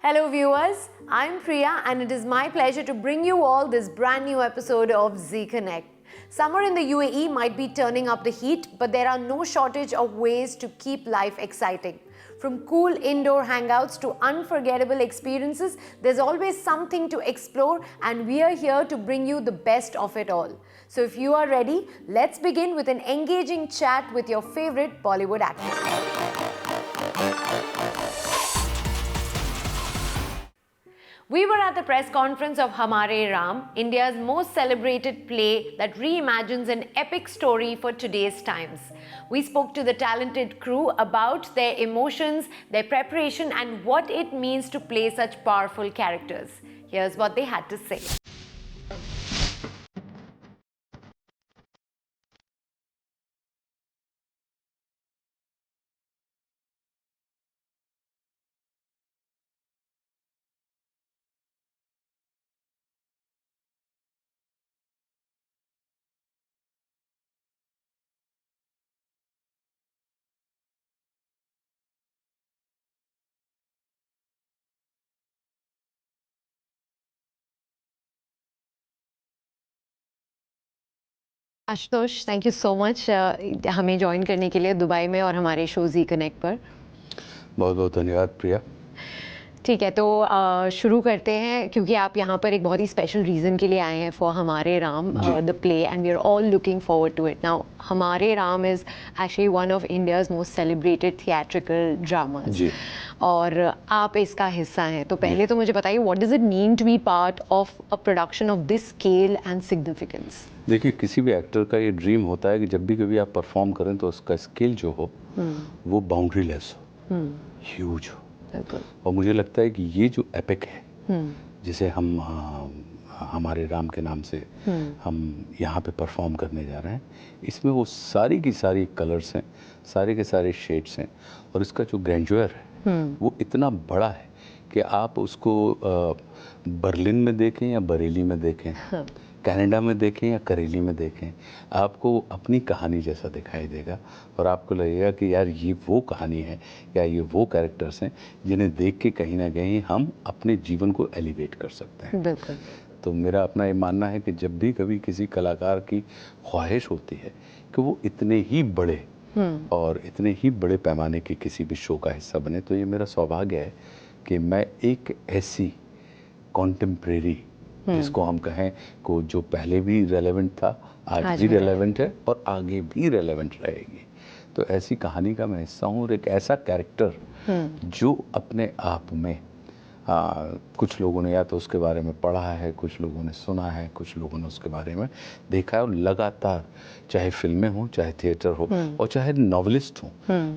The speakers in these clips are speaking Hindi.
Hello viewers, I'm Priya and it is my pleasure to bring you all this brand new episode of Z Connect. Summer in the UAE might be turning up the heat, but there are no shortage of ways to keep life exciting. From cool indoor hangouts to unforgettable experiences, there's always something to explore and we are here to bring you the best of it all. So if you are ready, let's begin with an engaging chat with your favorite Bollywood actor. We were at the press conference of Hamare Ram, India's most celebrated play that reimagines an epic story for today's times. We spoke to the talented crew about their emotions, their preparation, and what it means to play such powerful characters. Here's what they had to say. Ashutosh, thank you so much हमें ज्वाइन करने के लिए दुबई में और हमारे शो जी कनेक्ट पर। बहुत बहुत धन्यवाद प्रिया। ठीक है, तो शुरू करते हैं क्योंकि आप यहाँ पर एक बहुत ही स्पेशल रीज़न के लिए आए हैं फॉर हमारे Ram the play and we are all looking forward to it. Now हमारे Ram is actually one of India's most celebrated theatrical dramas और आप इसका हिस्सा हैं। तो पहले तो मुझे बताइए what does it mean to be part of a production of this scale and significance? देखिए, किसी भी एक्टर का ये ड्रीम होता है कि जब भी कभी आप परफॉर्म करें तो उसका स्किल जो हो वो बाउंड्री लेस हो, ह्यूज हो। और मुझे लगता है कि ये जो एपिक है जिसे हम हमारे राम के नाम से हम यहाँ पे परफॉर्म करने जा रहे हैं, इसमें वो सारी की सारी कलर्स हैं, सारे के सारे शेड्स हैं और इसका जो ग्रैंडर है वो इतना बड़ा है कि आप उसको बर्लिन में देखें या बरेली में देखें, कनाडा में देखें या करेली में देखें, आपको अपनी कहानी जैसा दिखाई देगा और आपको लगेगा कि यार ये वो कहानी है या ये वो कैरेक्टर्स हैं जिन्हें देख के कहीं ना कहीं हम अपने जीवन को एलिवेट कर सकते हैं। बिल्कुल। तो मेरा अपना ये मानना है कि जब भी कभी किसी कलाकार की ख्वाहिश होती है कि वो इतने ही बड़े और इतने ही बड़े पैमाने के किसी भी शो का हिस्सा बने, तो ये मेरा सौभाग्य है कि मैं एक ऐसी कॉन्टेम्प्रेरी जिसको हम कहें को जो पहले भी रेलेवेंट था, आज भी रेलेवेंट है और आगे भी रेलेवेंट रहेगी, तो ऐसी कहानी का मैं हिस्सा हूँ और एक ऐसा कैरेक्टर जो अपने आप में कुछ लोगों ने या तो उसके बारे में पढ़ा है, कुछ लोगों ने सुना है, कुछ लोगों ने उसके बारे में देखा है और लगातार चाहे फिल्में हों, चाहे थिएटर हो और चाहे नॉवलिस्ट हों,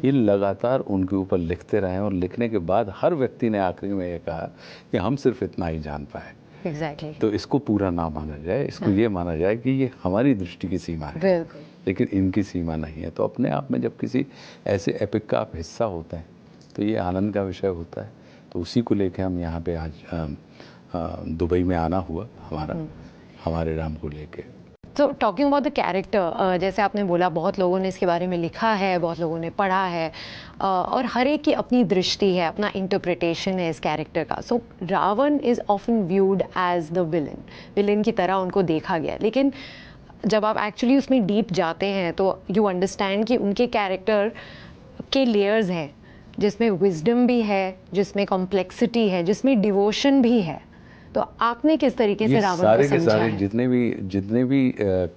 ये लगातार उनके ऊपर लिखते रहे और लिखने के बाद हर व्यक्ति ने आखिरी में ये कहा कि हम सिर्फ इतना ही जान पाए। Exactly. तो इसको पूरा ना माना जाए, इसको ये माना जाए कि ये हमारी दृष्टि की सीमा है, लेकिन इनकी सीमा नहीं है। तो अपने आप में जब किसी ऐसे एपिक का आप हिस्सा होते हैं तो ये आनंद का विषय होता है। तो उसी को लेके हम यहाँ पे आज दुबई में आना हुआ हमारे राम को लेके। तो टॉकिंग अबाउट द कैरेक्टर, जैसे आपने बोला बहुत लोगों ने इसके बारे में लिखा है, बहुत लोगों ने पढ़ा है और हर एक की अपनी दृष्टि है, अपना इंटरप्रिटेशन है इस कैरेक्टर का। So Ravan is often viewed as the villain की तरह उनको देखा गया, लेकिन जब आप एक्चुअली उसमें डीप जाते हैं तो यू अंडरस्टैंड कि उनके कैरेक्टर के लेयर्स हैं, जिसमें विजडम भी है, जिसमें कॉम्प्लेक्सिटी है, जिसमें डिवोशन भी है। तो आपने किस तरीके से रावण को समझा है? सारे जितने भी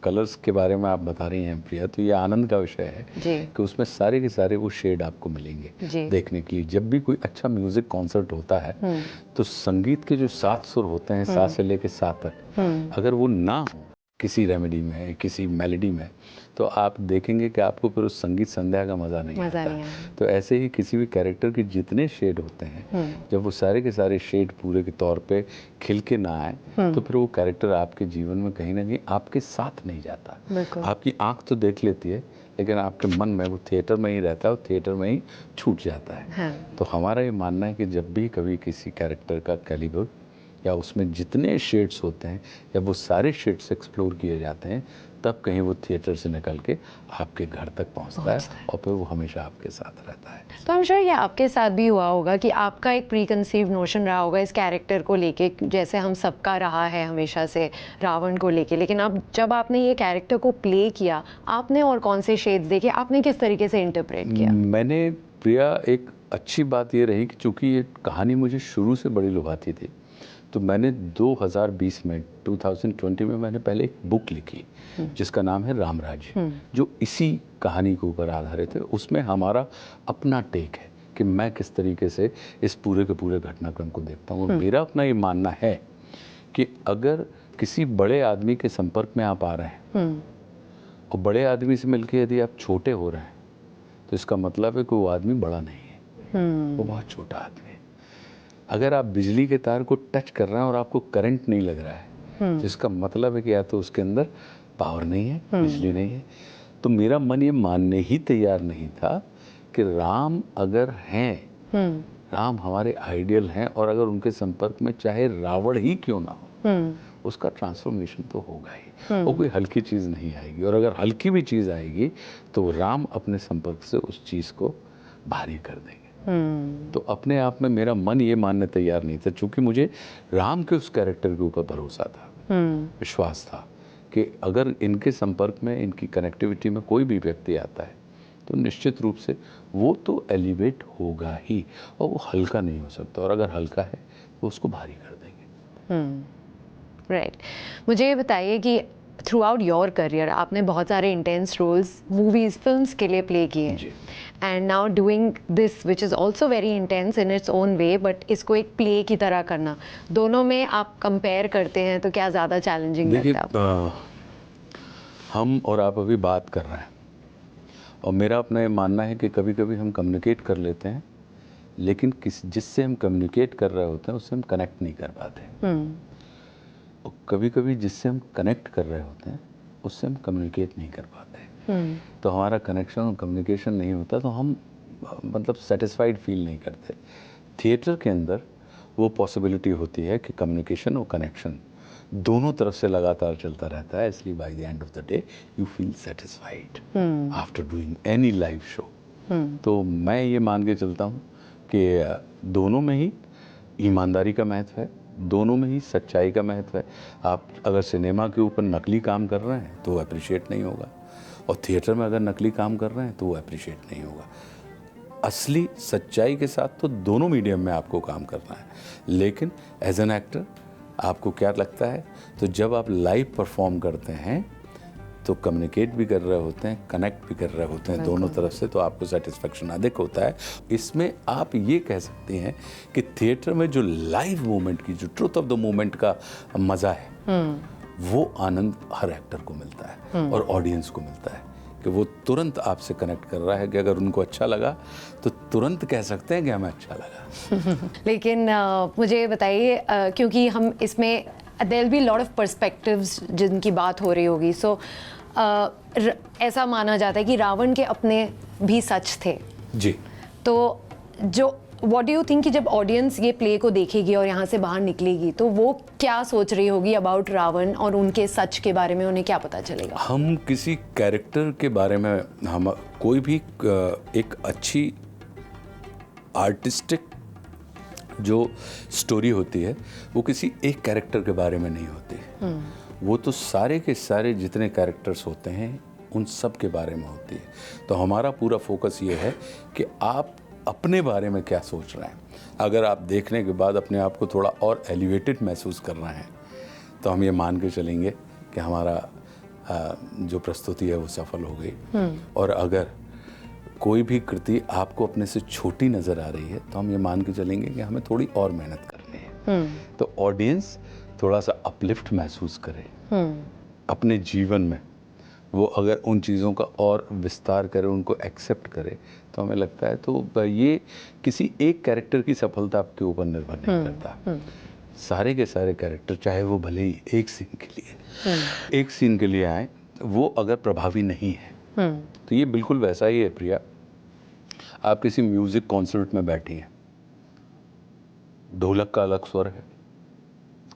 कलर्स के बारे में आप बता रही हैं प्रिया, तो ये आनंद का विषय है कि उसमें सारे के सारे वो शेड आपको मिलेंगे देखने के लिए। जब भी कोई अच्छा म्यूजिक कॉन्सर्ट होता है तो संगीत के जो 7 सुर होते हैं, 7 से लेकर 7 तक, अगर वो ना हो किसी रेमेडी में, किसी मेलोडी में, तो आप देखेंगे कि आपको फिर उस संगीत संध्या का मज़ा नहीं आता। तो ऐसे ही किसी भी कैरेक्टर के जितने शेड होते हैं, जब वो सारे के सारे शेड पूरे के तौर पे खिल के ना आए तो फिर वो कैरेक्टर आपके जीवन में कहीं ना कहीं आपके साथ नहीं जाता। आपकी आंख तो देख लेती है लेकिन आपके मन में वो थिएटर में ही रहता है और थिएटर में ही छूट जाता है। तो हमारा ये मानना है कि जब भी कभी किसी कैरेक्टर का कैलिबर या उसमें जितने शेड्स होते हैं या वो सारे शेड्स एक्सप्लोर किए जाते हैं, तब कहीं वो थिएटर से निकल के आपके घर तक पहुंचता है और फिर वो हमेशा आपके साथ रहता है। तो आई एम श्योर ये आपके साथ भी हुआ होगा कि आपका एक प्री कंसीव नोशन रहा होगा इस कैरेक्टर को लेके, जैसे हम सबका रहा है हमेशा से रावण को लेके, लेकिन अब जब आपने ये कैरेक्टर को प्ले किया, आपने और कौन से शेड्स देखे, आपने किस तरीके से इंटरप्रेट किया? मैंने प्रिया, एक अच्छी बात ये रही कि चूंकि ये कहानी मुझे शुरू से बड़ी लुभाती थी, तो मैंने 2020 में 2020 में मैंने पहले एक बुक लिखी जिसका नाम है रामराज्य, जो इसी कहानी के ऊपर आधारित है। उसमें हमारा अपना टेक है कि मैं किस तरीके से इस पूरे के पूरे घटनाक्रम को देखता हूँ। मेरा अपना ये मानना है कि अगर किसी बड़े आदमी के संपर्क में आप आ रहे हैं और बड़े आदमी से मिलकर यदि आप छोटे हो रहे हैं, तो इसका मतलब है कि वो आदमी बड़ा नहीं है, वो बहुत छोटा आदमी है। अगर आप बिजली के तार को टच कर रहे हैं और आपको करंट नहीं लग रहा है, तो इसका मतलब है कि या तो उसके अंदर पावर नहीं है, बिजली नहीं है। तो मेरा मन ये मानने ही तैयार नहीं था कि राम अगर हैं, राम हमारे आइडियल हैं, और अगर उनके संपर्क में चाहे रावण ही क्यों ना हो, उसका ट्रांसफॉर्मेशन तो होगा ही, वो कोई हल्की चीज़ नहीं आएगी। और अगर हल्की भी चीज़ आएगी तो राम अपने संपर्क से उस चीज़ को भारी कर देंगे। तो अपने आप में मेरा मन ये मानने तैयार नहीं था, क्योंकि मुझे राम के उस कैरेक्टर के ऊपर भरोसा था, विश्वास था कि अगर इनके संपर्क में, इनकी कनेक्टिविटी में कोई भी व्यक्ति आता है तो निश्चित रूप से वो तो एलिवेट होगा ही, और वो हल्का नहीं हो सकता, और अगर हल्का है तो उसको भारी कर देंगे। राइट। मुझे ये बताइए कि थ्रू आउट योर करियर आपने बहुत सारे इंटेंस रोल्स मूवीज़, फिल्म्स के लिए प्ले किए, and now doing this which is also very intense in its own way, but इसको एक प्ले की तरह करना, दोनों में आप कंपेयर करते हैं तो क्या ज़्यादा चैलेंजिंग लगता है आपको? हम और आप अभी बात कर रहे हैं, और मेरा अपना ये मानना है कि कभी कभी हम कम्युनिकेट कर लेते हैं, लेकिन जिससे हम कम्युनिकेट कर रहे होते हैं उससे हम कनेक्ट नहीं कर पाते। और कभी कभी जिससे हम कनेक्ट कर रहे होते हैं उससे हम कम्युनिकेट नहीं कर पाते। तो हमारा कनेक्शन और कम्युनिकेशन नहीं होता, तो हम मतलब सेटिस्फाइड फील नहीं करते। थिएटर के अंदर वो पॉसिबिलिटी होती है कि कम्युनिकेशन और कनेक्शन दोनों तरफ से लगातार चलता रहता है, इसलिए by the end of the day you feel satisfied after doing any live show. तो मैं ये मान के चलता हूँ कि दोनों में ही ईमानदारी का महत्व है, दोनों में ही सच्चाई का महत्व है। आप अगर सिनेमा के ऊपर नकली काम कर रहे हैं तो वो अप्रिशिएट नहीं होगा, और थिएटर में अगर नकली काम कर रहे हैं तो वो अप्रिशिएट नहीं होगा। असली सच्चाई के साथ तो दोनों मीडियम में आपको काम करना है, लेकिन एज एन एक्टर आपको क्या लगता है, तो जब आप लाइव परफॉर्म करते हैं तो कम्युनिकेट भी कर रहे होते हैं, कनेक्ट भी कर रहे होते हैं दोनों तरफ से, तो आपको सेटिस्फेक्शन अधिक होता है। इसमें आप ये कह सकते हैं कि थिएटर में जो लाइव मोमेंट की, जो ट्रुथ ऑफ द मोमेंट का मज़ा है, वो आनंद हर एक्टर को मिलता है और ऑडियंस को मिलता है कि वो तुरंत आपसे कनेक्ट कर रहा है, कि अगर उनको अच्छा लगा तो तुरंत कह सकते हैं कि हमें अच्छा लगा। लेकिन मुझे ये बताइए, क्योंकि हम इसमें there will be lot of perspectives जिनकी बात हो रही होगी, सो ऐसा माना जाता है कि रावण के अपने भी सच थे जी। तो जो व्हाट डू यू थिंक कि जब ऑडियंस ये प्ले को देखेगी और यहाँ से बाहर निकलेगी तो वो क्या सोच रही होगी अबाउट रावण और उनके सच के बारे में, उन्हें क्या पता चलेगा? हम किसी कैरेक्टर के बारे में, हम कोई भी एक अच्छी आर्टिस्टिक जो स्टोरी होती है वो किसी एक कैरेक्टर के बारे में नहीं होती, वो तो सारे के सारे जितने कैरेक्टर्स होते हैं उन सब के बारे में होती है। तो हमारा पूरा फोकस ये है कि आप अपने बारे में क्या सोच रहे हैं। अगर आप देखने के बाद अपने आप को थोड़ा और एलिवेटेड महसूस कर रहे हैं तो हम ये मान के चलेंगे कि हमारा जो प्रस्तुति है वो सफल हो गई। और अगर कोई भी कृति आपको अपने से छोटी नज़र आ रही है तो हम ये मान के चलेंगे कि हमें थोड़ी और मेहनत करनी है। तो ऑडियंस थोड़ा सा अपलिफ्ट महसूस करे अपने जीवन में, वो अगर उन चीज़ों का और विस्तार करे, उनको एक्सेप्ट करे, तो हमें लगता है तो ये किसी एक कैरेक्टर की सफलता आपके ऊपर निर्भर नहीं करता। सारे के सारे कैरेक्टर, चाहे वो भले ही एक सीन के लिए आए, वो अगर प्रभावी नहीं है तो ये बिल्कुल वैसा ही है प्रिया। आप किसी म्यूजिक कॉन्सर्ट में बैठी हैं, ढोलक का अलग स्वर है,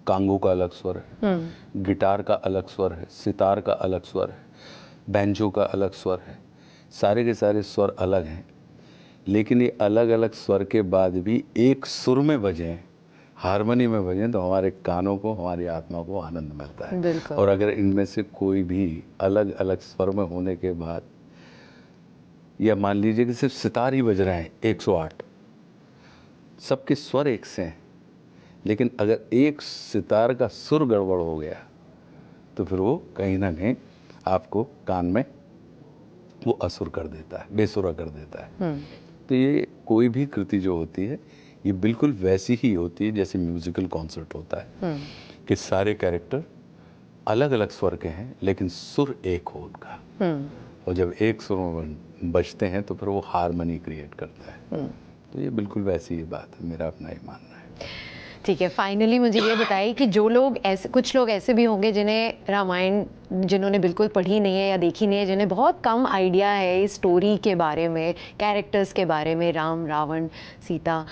कांगो का अलग स्वर है, गिटार का अलग स्वर है, सितार का अलग स्वर है, बैंजो का अलग स्वर है, सारे के सारे स्वर अलग हैं, लेकिन ये अलग अलग स्वर के बाद भी एक सुर में बजें, हारमोनी में बजें, तो हमारे कानों को, हमारी आत्मा को आनंद मिलता है। बिल्कुल। और अगर इनमें से कोई भी अलग अलग स्वर में होने के बाद, या मान लीजिए कि सिर्फ सितार ही बज रहे हैं 108, सबके स्वर एक से हैं, लेकिन अगर एक सितार का सुर गड़बड़ हो गया तो फिर वो कहीं ना कहीं आपको कान में वो असुर कर देता है, बेसुरा कर देता है। तो ये कोई भी कृति जो होती है ये बिल्कुल वैसी ही होती है जैसे म्यूजिकल कॉन्सर्ट होता है, कि सारे कैरेक्टर अलग अलग स्वर के हैं लेकिन सुर एक हो उनका, और जब एक सुर में बजते हैं तो फिर वो हारमोनी क्रिएट करता है। तो ये बिल्कुल वैसी ही बात है, मेरा अपना ही मानना है। ठीक है, फाइनली मुझे ये बताइए कि जो लोग ऐसे, कुछ लोग ऐसे भी होंगे जिन्हें रामायण, जिन्होंने बिल्कुल पढ़ी नहीं है या देखी नहीं है, जिन्हें बहुत कम आइडिया है इस स्टोरी के बारे में, कैरेक्टर्स के बारे में, राम, रावण, सीता,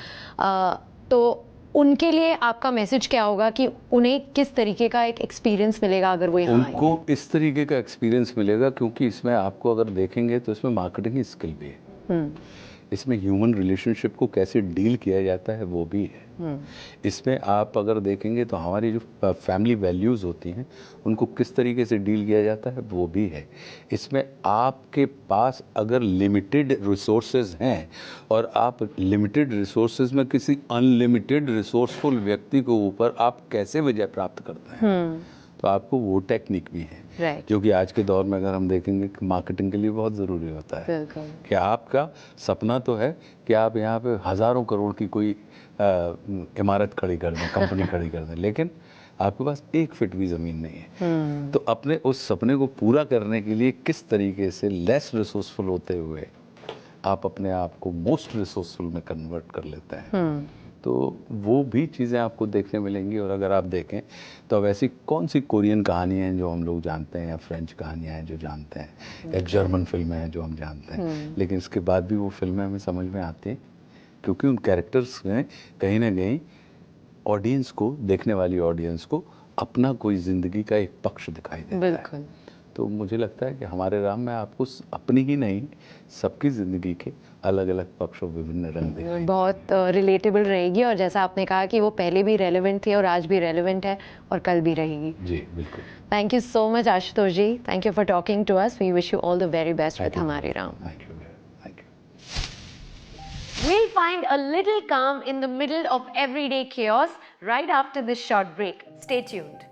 तो उनके लिए आपका मैसेज क्या होगा कि उन्हें किस तरीके का एक एक्सपीरियंस मिलेगा अगर वो यहाँ आएंगे? उनको इस तरीके का एक्सपीरियंस मिलेगा क्योंकि इसमें आपको अगर देखेंगे तो इसमें मार्केटिंग स्किल भी है, इसमें ह्यूमन रिलेशनशिप को कैसे डील किया जाता है वो भी है, इसमें आप अगर देखेंगे तो हमारी जो फैमिली वैल्यूज़ होती हैं उनको किस तरीके से डील किया जाता है वो भी है। इसमें आपके पास अगर लिमिटेड रिसोर्सेज हैं और आप लिमिटेड रिसोर्सेज में किसी अनलिमिटेड रिसोर्सफुल व्यक्ति के ऊपर आप कैसे विजय प्राप्त करते हैं, तो आपको वो टेक्निक भी है, जो कि आज के दौर में अगर हम देखेंगे कि मार्केटिंग के लिए बहुत ज़रूरी होता है। कि आपका सपना तो है कि आप यहाँ पे हज़ारों करोड़ की कोई इमारत खड़ी कर दें, कंपनी खड़ी कर दें, लेकिन आपके पास 1 फीट भी ज़मीन नहीं है। तो अपने उस सपने को पूरा करने के लिए किस तरीके से लेस रिसोर्सफुल होते हुए आप अपने आप को मोस्ट रिसोर्सफुल में कन्वर्ट कर लेते हैं, तो वो भी चीज़ें आपको देखने मिलेंगी। और अगर आप देखें तो अब ऐसी कौन सी कोरियन कहानियाँ हैं जो हम लोग जानते हैं, या फ्रेंच कहानियाँ हैं जो जानते हैं, या जर्मन फिल्में हैं जो हम जानते हैं, लेकिन इसके बाद भी वो फिल्में हमें समझ में आती हैं क्योंकि उन कैरेक्टर्स में कहीं ना कहीं ऑडियंस को, देखने वाली ऑडियंस को अपना कोई ज़िंदगी का एक पक्ष दिखाई देता है। तो मुझे लगता है कि हमारे राम में आपको अपनी ही नहीं, सबकी ज़िंदगी के अलग अलग पक्ष और विभिन्न रंग दिखाई बहुत रिलेटेबल रहेगी, और जैसा आपने कहा कि वो पहले भी रेलेवेंट थी और आज भी रेलेवेंट है और कल भी रहेगी। जी बिल्कुल। Thank you so much Ashutosh ji, thank you for talking to us, we wish you all the very best with हमारे Ram. Thank you. We'll find a little calm in the middle of everyday chaos right after this short break. Stay tuned.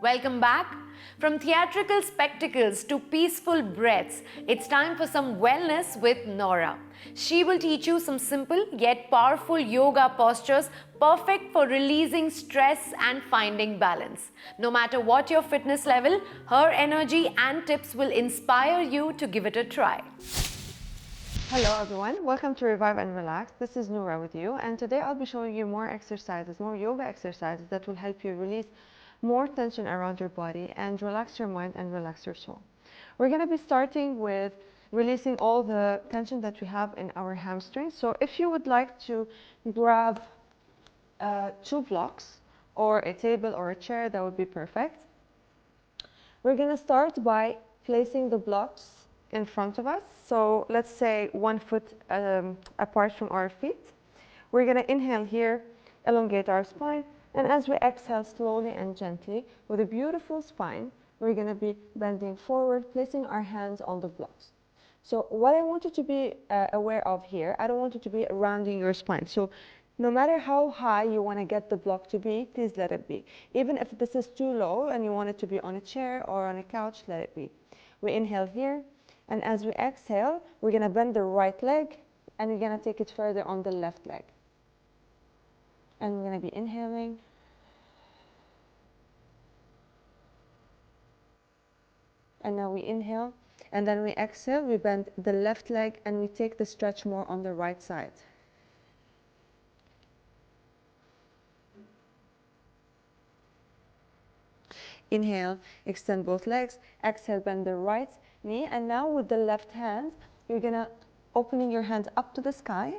Welcome back. From theatrical spectacles to peaceful breaths, it's time for some wellness with Nora. She will teach you some simple yet powerful yoga postures perfect for releasing stress and finding balance. No matter what your fitness level, her energy and tips will inspire you to give it a try. Hello everyone, welcome to Revive and Relax. This is Noura with you, and today I'll be showing you more exercises, more yoga exercises that will help you release more tension around your body and relax your mind and relax your soul. We're going to be starting with releasing all the tension that we have in our hamstrings. So if you would like to grab 2 blocks or a table or a chair, that would be perfect. We're going to start by placing the blocks in front of us. So let's say 1 foot apart from our feet. We're going to inhale here, elongate our spine, and as we exhale slowly and gently with a beautiful spine, we're going to be bending forward, placing our hands on the blocks. So what I want you to be aware of here, I don't want you to be rounding your spine. So no matter how high you want to get the block to be, please let it be. Even if this is too low and you want it to be on a chair or on a couch, let it be. We inhale here, and as we exhale, we're going to bend the right leg, and we're going to take it further on the left leg. And we're going to be inhaling. And now we inhale, and then we exhale, we bend the left leg, and we take the stretch more on the right side. Inhale, extend both legs, exhale, bend the right knee, and now with the left hand, you're gonna opening your hands up to the sky,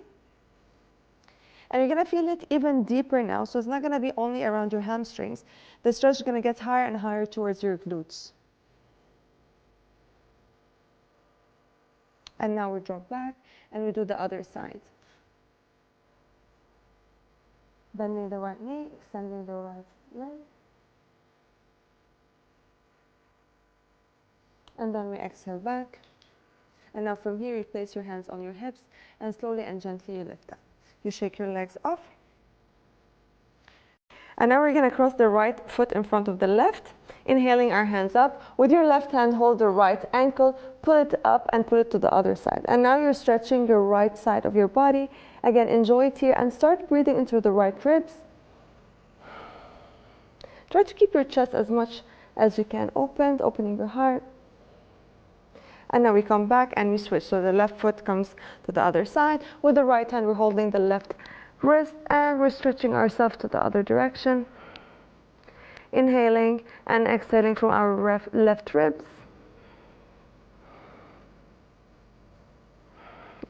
And you're gonna feel it even deeper now. So it's not gonna be only around your hamstrings. The stretch is gonna get higher and higher towards your glutes. And now we drop back and we do the other side. Bending the right knee, extending the right leg. And then we exhale back. And now from here, you place your hands on your hips and slowly and gently you lift up. You shake your legs off. And now we're gonna cross the right foot in front of the left. Inhaling our hands up. With your left hand, hold the right ankle, pull it up and pull it to the other side. And now you're stretching your right side of your body. Again, enjoy it here and start breathing into the right ribs. Try to keep your chest as much as you can opened, opening your heart. And now we come back and we switch. So the left foot comes to the other side. With the right hand, we're holding the left wrist and we're stretching ourselves to the other direction. Inhaling and exhaling from our left ribs.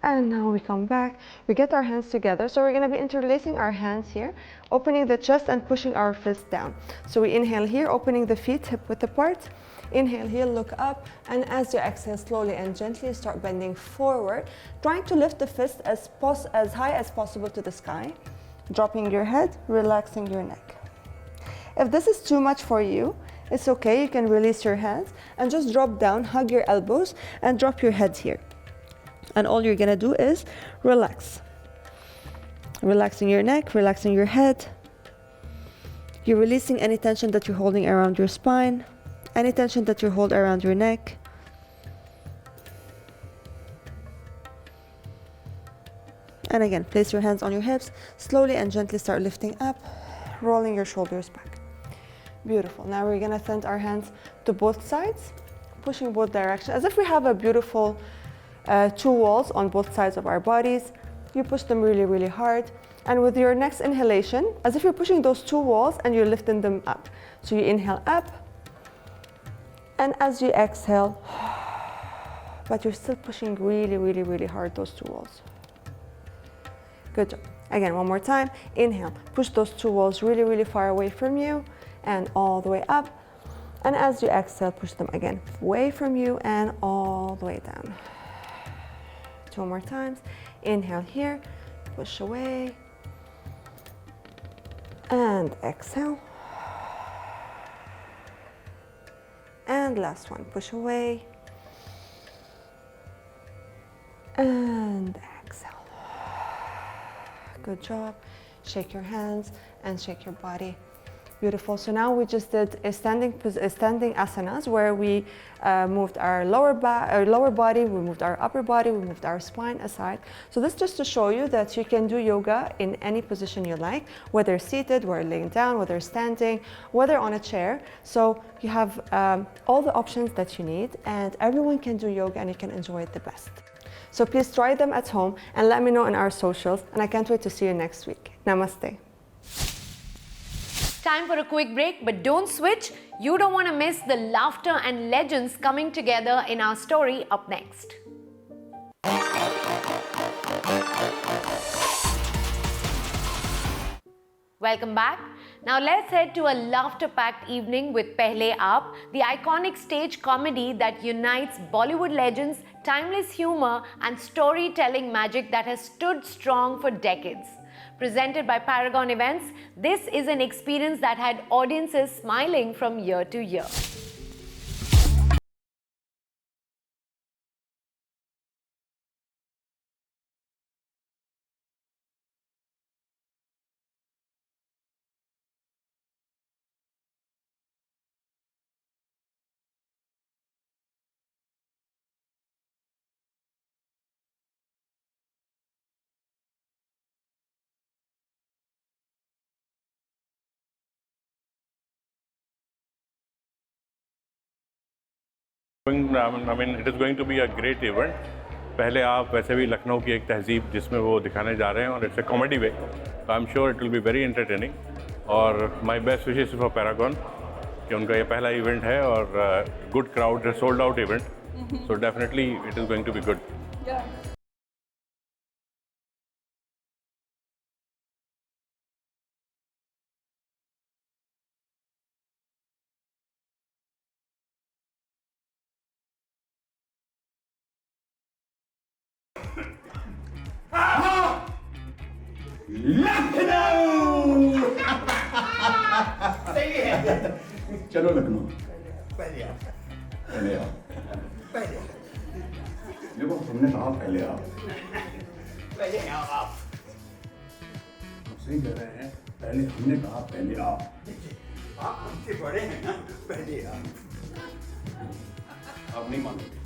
And now we come back. We get our hands together. So we're going to be interlacing our hands here, opening the chest and pushing our fist down. So we inhale here, opening the feet hip width apart. Inhale here, look up, and as you exhale, slowly and gently start bending forward, trying to lift the fist as high as possible to the sky, dropping your head, relaxing your neck. If this is too much for you, it's okay. You can release your hands and just drop down, hug your elbows, and drop your head here. And all you're gonna do is relax. Relaxing your neck, relaxing your head. You're releasing any tension that you're holding around your spine, any tension that you hold around your neck. And again, place your hands on your hips, slowly and gently start lifting up, rolling your shoulders back. Beautiful. Now we're gonna send our hands to both sides, pushing both directions, as if we have a beautiful two walls on both sides of our bodies. You push them really, really hard. And with your next inhalation, as if you're pushing those two walls and you're lifting them up. So you inhale up, and as you exhale, but you're still pushing really, really, really hard those two walls. Good job. Again, one more time. Inhale, push those two walls really, really far away from you and all the way up. And as you exhale, push them again away from you and all the way down. Two more times. Inhale here, push away, and exhale. And last one, push away, and exhale. Good job. Shake your hands and shake your body. Beautiful. So now we just did a standing asanas where we moved our lower body, we moved our upper body, we moved our spine aside. So this just to show you that you can do yoga in any position you like, whether seated, whether laying down, whether standing, whether on a chair. So you have all the options that you need, and everyone can do yoga and you can enjoy it the best. So please try them at home and let me know in our socials, and I can't wait to see you next week. Namaste. Time for a quick break, but don't switch. You don't want to miss the laughter and legends coming together in our story up next. Welcome back. Now let's head to a laughter-packed evening with Pehle Aap, the iconic stage comedy that unites Bollywood legends, timeless humor and storytelling magic that has stood strong for decades. Presented by Paragon Events, this is an experience that had audiences smiling from year to year. I mean, it is going to be a great event. पहले आप वैसे भी लखनऊ की एक तहजीब जिसमें वो दिखाने जा रहे हैं और it's a comedy way, I am sure it will be very entertaining. और my best wishes for Paragon कि उनका ये पहला इवेंट है और good crowd, sold out event, so definitely it is going to be good. Lucknow. सही है, चलो लखनऊ। पहले आओ, पहले आओ, पहले आओ। देखो हमने कहा पहले आओ, पहले आओ आप। सही कह रहे हैं, पहले हमने कहा पहले आओ। आप हमसे बड़े हैं ना, पहले आओ। आप नहीं मानोगे,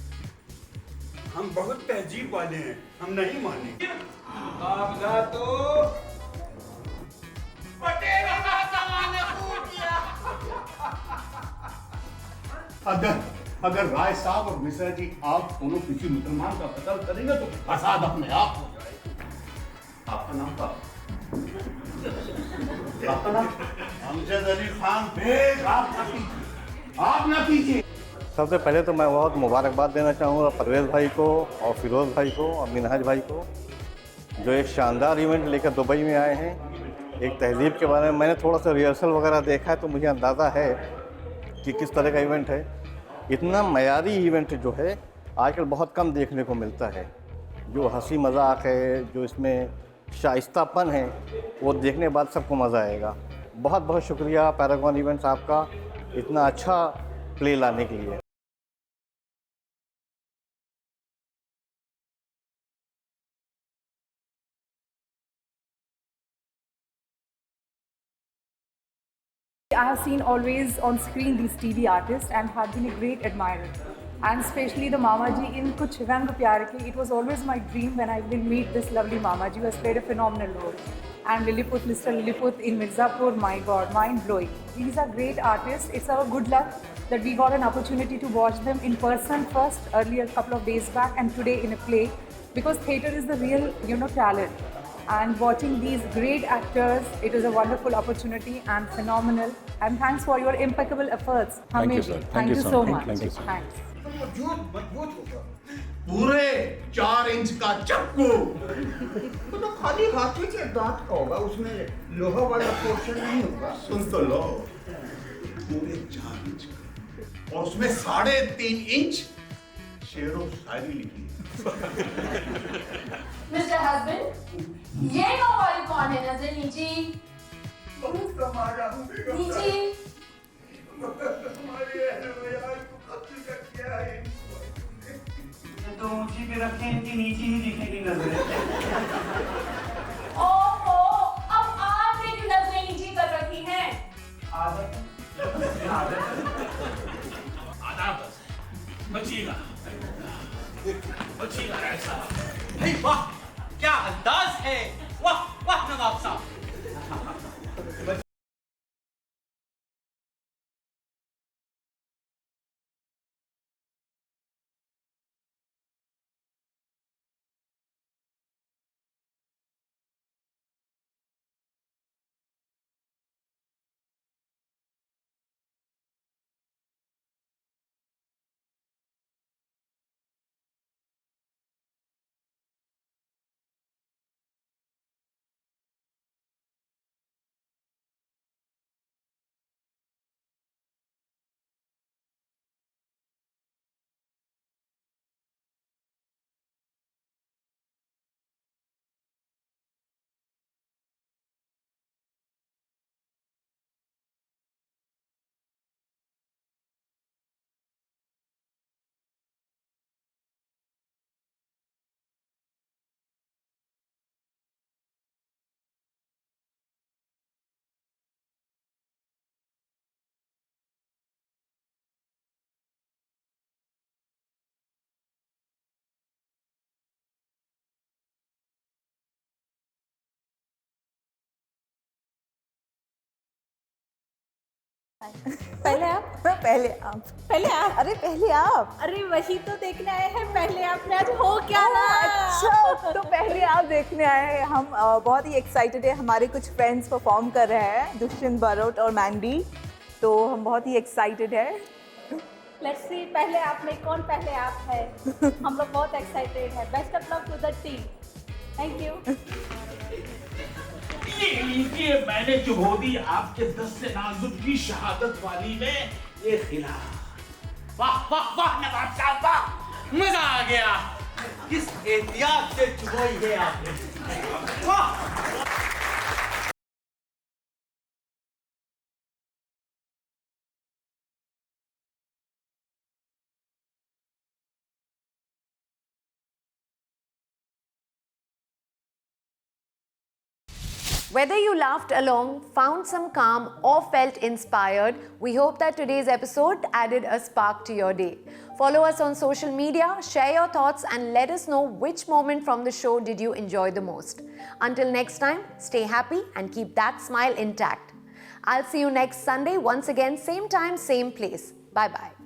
हम बहुत तहजीब वाले हैं, हम नहीं मानेंगे। आपका तो पटेल का सामान फूट गया। अगर राय साहब और मिश्रा जी आप दोनों किसी मुसलमान का कत्ल करेंगे तो फसाद अपने आप हो जाएगा। आपका नाम क्या? आपका नाम? अमजद अली खान बेग। आप ना कीजिए। सबसे पहले तो मैं बहुत मुबारकबाद देना चाहूँगा परवेज़ भाई को और फिरोज़ भाई को और मिनहाज भाई को, जो एक शानदार इवेंट लेकर दुबई में आए हैं। एक तहज़ीब के बारे में मैंने थोड़ा सा रिहर्सल वगैरह देखा है तो मुझे अंदाज़ा है कि किस तरह का इवेंट है। इतना मयारी इवेंट जो है आजकल बहुत कम देखने को मिलता है। जो हंसी मजाक है, जो इसमें शाइस्तापन है, वो देखने के बाद सबको मज़ा आएगा। बहुत बहुत शुक्रिया पैरागॉन इवेंट्स आपका इतना अच्छा प्ले लाने के लिए। I have seen always on screen these TV artists and have been a great admirer. And especially the Mama Ji in Kuch Rang Pyar Ke, it was always my dream when I will meet this lovely Mama Ji who has played a phenomenal role. And Lilliput, Mr. Lilliput in Mirzapur, my God, mind-blowing. These are great artists. It's our good luck that we got an opportunity to watch them in person first, earlier a couple of days back, and today in a play. Because theatre is the real, talent. And watching these great actors, it is a wonderful opportunity and phenomenal. And thanks for your impeccable efforts. Thank you, sir. Thank you so much. Thank you, sir. Thanks. मजबूत होगा। पूरे 4 इंच का चक्कू। तो खाली हाथी के दांत का होगा, उसमें लोहा वाला पोर्शन नहीं होगा। सुन तो लो, पूरे 4 इंच का और उसमें 3.5 इंच शेरो शायरी लिखी है। मिस्टर हस्बैंड, ये गाँव वाली कौन है? नजर नीचे बहुत कमाया हूँ नीचे। हमारे यार को कत्ल कर किया है। तो ऊंची पे रखें, इनकी नीचे ही दिखेगी नजरें। ओहो, अब आपने क्यों नजरें नीचे कर रखी हैं? आदत बचिएगा, बचिएगा ऐसा। भाई वाह, क्या अंदाज है, वाह वाह नवाब साहब। पहले आप अरे पहले आप। अरे वही तो देखने आए हैं, पहले आपने आज हो क्या ना। अच्छा, तो पहले आप देखने आए हैं। हम बहुत ही एक्साइटेड है। हमारे कुछ फ्रेंड्स परफॉर्म कर रहे हैं, दुष्यंत बारोट और मैंडी, तो हम बहुत ही एक्साइटेड है। लेट्स सी पहले आप में कौन पहले आप है। हम लोग बहुत एक्साइटेड है। Best of luck to the team. Thank you. ये लीजिए, मैंने चुभो दी आपके 10 से नाजुक की शहादत वाली में ये खिला। वाह वाह वाह नवाब साहब, वाह, मजा आ गया। किस एहतियात से चुभोई है आपने। वाह। Whether you laughed along, found some calm, or felt inspired, we hope that today's episode added a spark to your day. Follow us on social media, share your thoughts, and let us know which moment from the show did you enjoy the most. Until next time, stay happy and keep that smile intact. I'll see you next Sunday, once again, same time, same place. Bye-bye.